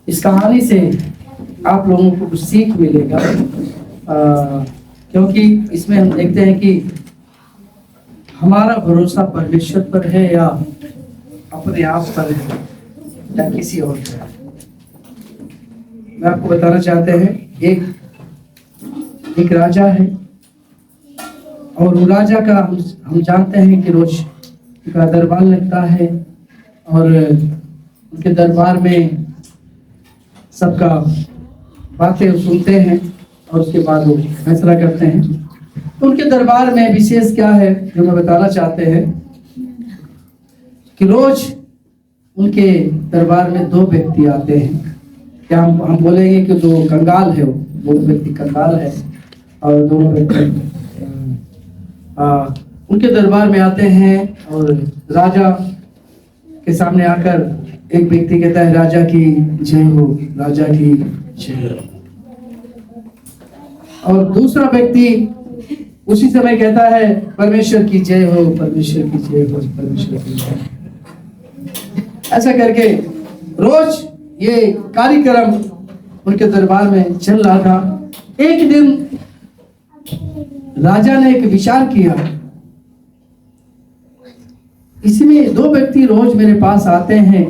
इस कहानी से आप लोगों को कुछ सीख मिलेगा, क्योंकि इसमें हम देखते हैं कि हमारा भरोसा परमेश्वर पर है या अपने आप पर है या किसी और पर। मैं आपको बताना चाहते हैं, एक राजा है और वो राजा का हम जानते हैं कि रोज का दरबार लगता है और उनके दरबार में सबका बातें सुनते हैं और उसके बाद वो फैसला करते हैं। तो उनके दरबार में विशेष क्या है जो मैं बताना चाहते हैं कि रोज उनके दरबार में दो व्यक्ति आते हैं। क्या हम बोलेंगे कि जो कंगाल है वो व्यक्ति कंगाल है और दोनों व्यक्ति उनके दरबार में आते हैं और राजा के सामने आकर एक व्यक्ति कहता है, राजा की जय हो, राजा की जय हो। और दूसरा व्यक्ति उसी समय कहता है, परमेश्वर की जय हो, परमेश्वर की जय हो, परमेश्वर की जय हो। ऐसा करके रोज ये कार्यक्रम उनके दरबार में चल रहा था। एक दिन राजा ने एक विचार किया, इसमें दो व्यक्ति रोज मेरे पास आते हैं,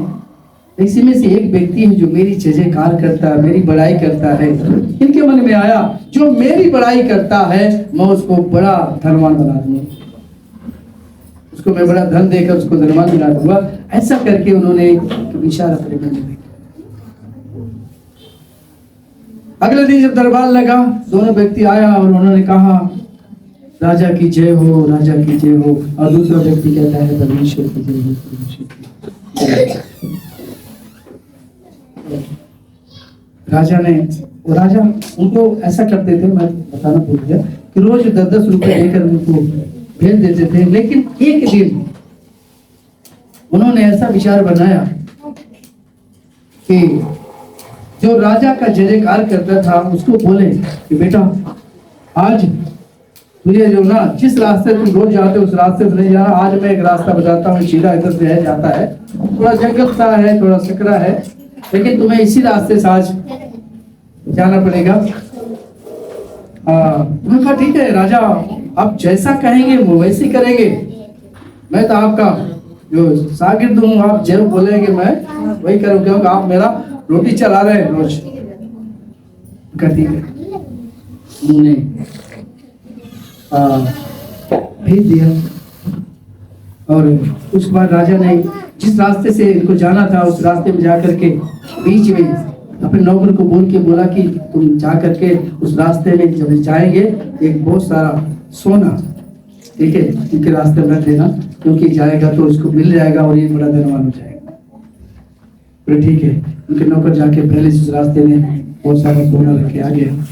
इसी में से एक व्यक्ति है जो मेरी जयकार करता है, मेरी बड़ाई करता है। इनके मन में आया, जो मेरी बड़ाई करता है मैं उसको बड़ा धनवान बना दूंगा, उसको मैं बड़ा धन देकर उसको धनवान बना दूंगा। ऐसा करके उन्होंने विचार अपने मन में। अगले दिन जब दरबार लगा, दोनों व्यक्ति आया और उन्होंने कहा, राजा की जय हो, राजा की जय हो। और दूसरा व्यक्ति कहता है, परमेश्वर की जय हो, परमेश्वर की जय हो। राजा उनको ऐसा करते थे, मैं बताना भूल गया, कि रोज 10-10 रुपए लेकर उनको भेज देते थे। लेकिन एक दिन उन्होंने ऐसा विचार बनाया कि जो राजा का जयकार करता था उसको बोले कि बेटा, आज तुझे जो ना जिस रास्ते तुम रोज जाते हो उस रास्ते से नहीं जाना, आज मैं एक रास्ता बताता हूँ, सीधा इधर से है जाता है, थोड़ा जंगल सा है, थोड़ा सकरा है, लेकिन तुम्हें इसी रास्ते से आज जाना पड़ेगा। उन्होंने कहा, ठीक है राजा, आप जैसा कहेंगे वो वैसे ही करेंगे, मैं तो आपका जो शागिर्द हूँ, आप जो बोलेंगे मैं वही करूँ, क्योंकि आप मेरा रोटी चला रहे हैं रोज। ठीक है, उन्होंने भेज दिया। और उसके बाद राजा ने जिस रास्ते से इनको जाना था उस रास्ते में जाकर के बीच में अपने नौकर को बोल के बोला कि तुम जा करके उस रास्ते में जब जाएंगे एक बहुत सारा सोना, ठीक है, उनके रास्ते में देना, क्योंकि जाएगा तो उसको मिल जाएगा और ये बड़ा धनवान हो जाएगा। तो ठीक है, उनके नौकर जाके पहले उस रास्ते में बहुत सारा सोना रख के आ गया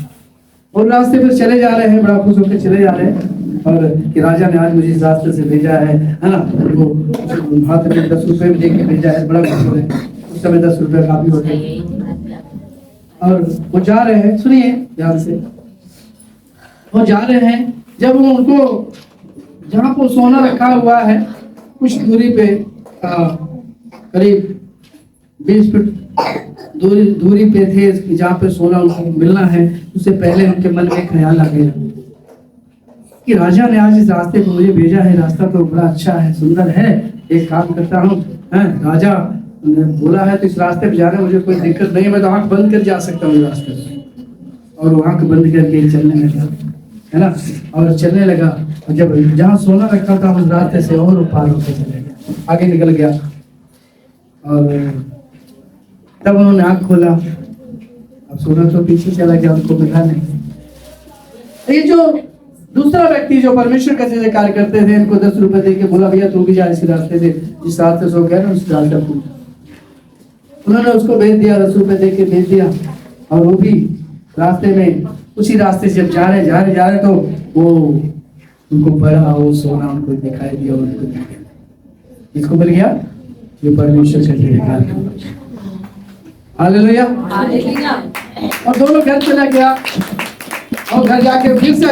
और रास्ते पर चले जा रहे हैं, बड़ा खुश होकर चले जा रहे हैं। और कि राजा ने आज मुझे इस रास्ते से भेजा है ना, वो हाथ में 10 रुपए में देके भेजा है, बड़ा खुश हो रहे हैं। उस समय 10 रुपए काफी होते हैं। और वो जा रहे हैं, सुनिए ध्यान से, वो जा रहे हैं, जब वो उनको जहाँ पर सोना रखा हुआ है कुछ दूरी पे, करीब 20 फीट दूरी पे थे, जहाँ पे सोना उनको मिलना है, उससे पहले उनके मन में ख्याल आ गया कि राजा ने आज इस रास्ते को मुझे भेजा है, रास्ता तो बड़ा अच्छा है, सुंदर है, एक काम करता हूँ, राजा ने बोला है तो इस रास्ते पे जाना मुझे कोई दिक्कत नहीं है, मैं तो आंख बंद कर जा सकता हूँ रास्ते पे। और वो आंख बंद करके चलने लगा, है ना, और चलने लगा। और जब जहाँ सोना रखा था उस रास्ते से और पार होकर चले गया, आगे निकल गया। और तब उन्होंने आंख खोला, अब सोना तो पीछे चला गया, उनको मिला नहीं। ये जो दूसरा व्यक्ति जो परमेश्वर का जयकार करते थे, इनको 10 रुपए देके बोला, भैया तू भी जा इस रास्ते से, जिस रास्ते से हो गया ना उस रास्ते पर। उन्होंने उसको भेज दिया, 10 रुपए देके भेज दिया। और वो भी रास्ते में उसी रास्ते से जब जा रहे तो वो उनको बड़ा वो सोना उनको दिखाई दिया, उनको मिल गया। किसको मिल गया? जो परमेश्वर का जयकार करता। हालेलुया। और दोनों घर चला गया और घर जाके फिर से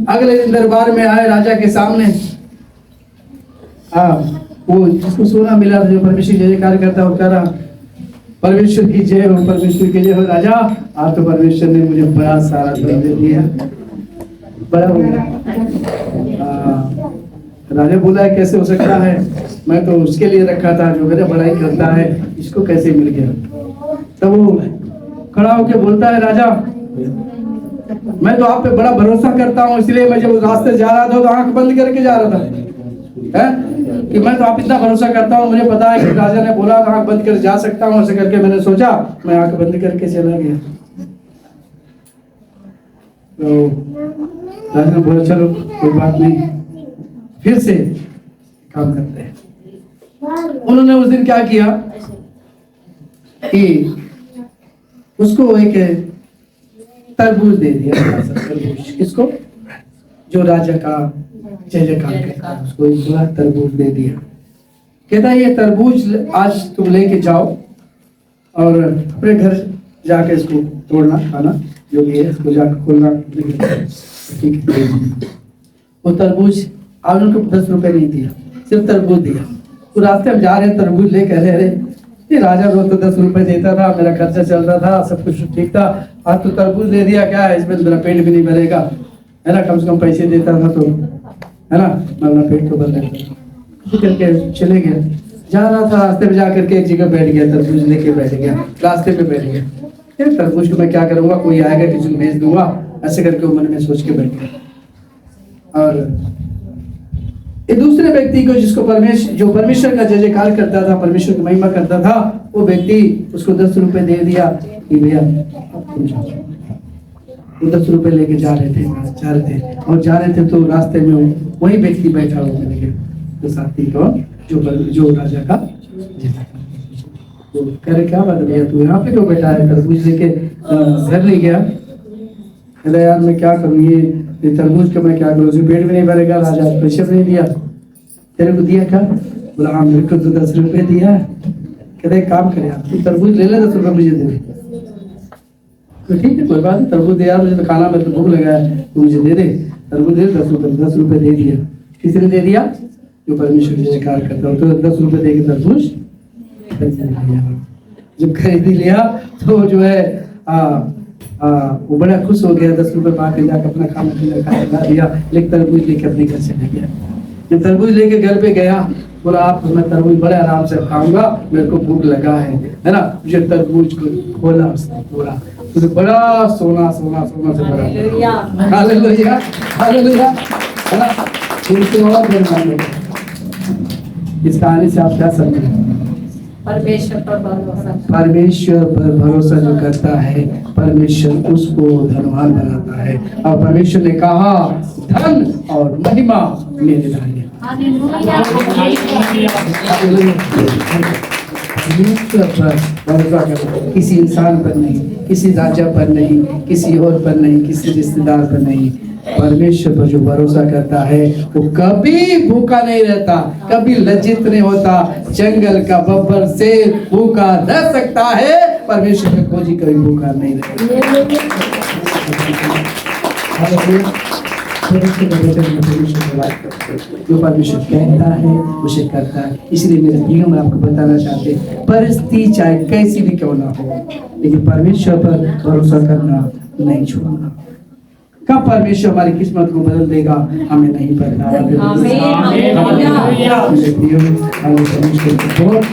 अगले दिन दरबार में आए राजा के सामने। वो जिसको सोना मिला जो परमेश्वर जयकार करता वो कह रहा, परमेश्वर की जय हो, परमेश्वर की जय हो। राजा, आज तो परमेश्वर ने मुझे बड़ा सारा धन दे दिया, बड़ा हो गया। राजा बोला है कैसे हो सकता है, मैं तो उसके लिए रखा था जो मेरे बड़ाई करता है, इसको कैसे मिल गया। तब वो खड़ा होकर बोलता है, राजा मैं तो आप पे बड़ा भरोसा करता हूँ, इसलिए मैं जब उस रास्ते जा रहा था तो आंख बंद करके जा रहा था, है कि मैं तो आप इतना भरोसा करता हूँ, मुझे पता है कि राजा ने बोला आंख बंद कर जा सकता हूँ, ऐसे करके मैंने सोचा, मैं आंख बंद करके चला गया। तो राजा ने बोला चलो कोई बात नहीं, फिर से काम करते हैं। उन्होंने उस दिन क्या किया कि उसको एक तरबूज दे दिया, तरबूज। किसको? जो राजा का जय जयकार करता है, उसको एक बड़ा तरबूज दे दिया। कहता है ये तरबूज आज तुम लेके जाओ और अपने घर जाके इसको तोड़ना, खाना जो भी है इसको जाकर खोलना, ठीक है। वो तरबूज आज उनको 10 रुपए नहीं दिया, सिर्फ तरबूज दिया। तो रास्ते में जा रहे हैं, तरबूज ले कह रहे ये राजा रोज तो 10 रुपए देता था, मेरा खर्चा चल रहा था, सब कुछ ठीक था, आज तो तरबूज दे दिया, क्या है इसमें, मेरा पेट भी नहीं भरेगा, है ना, कम से कम पैसे देता था तो, है ना, मेरा पेट तो भर लेता। करके चले गए, जा रहा था, रास्ते में जाकर के एक जगह बैठ गया, तरबूज लेके बैठ गया, रास्ते पे बैठ गया। यार तरबूज को मैं क्या करूंगा, कोई आएगा किसी को भेज दूंगा, ऐसे करके वो मन में सोच के बैठ गया। और एक दूसरे व्यक्ति को जिसको जो परमेश्वर का जय जयकार करता था, परमेश्वर की महिमा करता था, वो व्यक्ति उसको 10 रुपए दे दिया कि भैया वो 10 रुपए लेके जा रहे थे और जा रहे थे तो रास्ते में वही व्यक्ति बैठा हुआ मिल गया, तो साथी को जो राजा का तो कह रहे क्या बात है भैया, तू यहाँ पे क्यों बैठा है, तरबूज लेके घर नहीं गया। कहता यार मैं क्या करूँ, ये तरबूज का मैं क्या करूँ, उसमें पेट भी नहीं भरेगा, राजा पैसे भी नहीं दिया, तेरे को दिया क्या? बोला हाँ मेरे को तो 10 रुपए दिया। कहते एक काम करे आप, तू तरबूज ले ले, 10 रुपए मुझे दे दे। तो ठीक है कोई बात नहीं, तरबूज दे यार, मुझे तो खाना में तो भूख लगा है, तू मुझे दे दे तरबूज, दे 10 रुपए दे दिया। किसने दे दिया? जो परमेश्वर की जयकार करता हो, तो 10 रुपए दे के तरबूज जब खरीद लिया तो जो है वो बड़ा खुश हो गया, 10 रुपए पा के जाकर अपना खाना पीना खा दिया, लेकिन तरबूज लेके अपने घर चले गया। जब तरबूज लेके घर पे गया, बोला आप मैं तरबूज बड़े आराम से खाऊंगा, मेरे को भूख लगा है ना। मुझे तरबूज को खोला, उसने तोड़ा, तो बड़ा सोना सोना सोना से भरा। हालेलुया हालेलुया, है ना। इस कहानी से आप क्या समझे? परमेश्वर पर भरोसा जो करता है, परमेश्वर उसको धनवान बनाता है। और परमेश्वर ने कहा धन और महिमा मेरे लिए। किसी इंसान पर नहीं, किसी राजा पर नहीं, किसी और पर नहीं, किसी रिश्तेदार पर नहीं, परमेश्वर पर जो भरोसा करता है वो कभी भूखा नहीं रहता, कभी लज्जित नहीं होता। जंगल का बब्बर से भूखा रह सकता है, परमेश्वर का खोजी कभी भूखा नहीं रहता। जो परमेश्वर कहता है उसे करता है। इसलिए मेरे प्रियो में आपको बताना चाहते हैं, परिस्थिति चाहे कैसी भी क्यों ना हो, लेकिन परमेश्वर पर भरोसा करना नहीं छोड़ना। कब परमेश्वर हमारी किस्मत को बदल देगा हमें नहीं पता। बहुत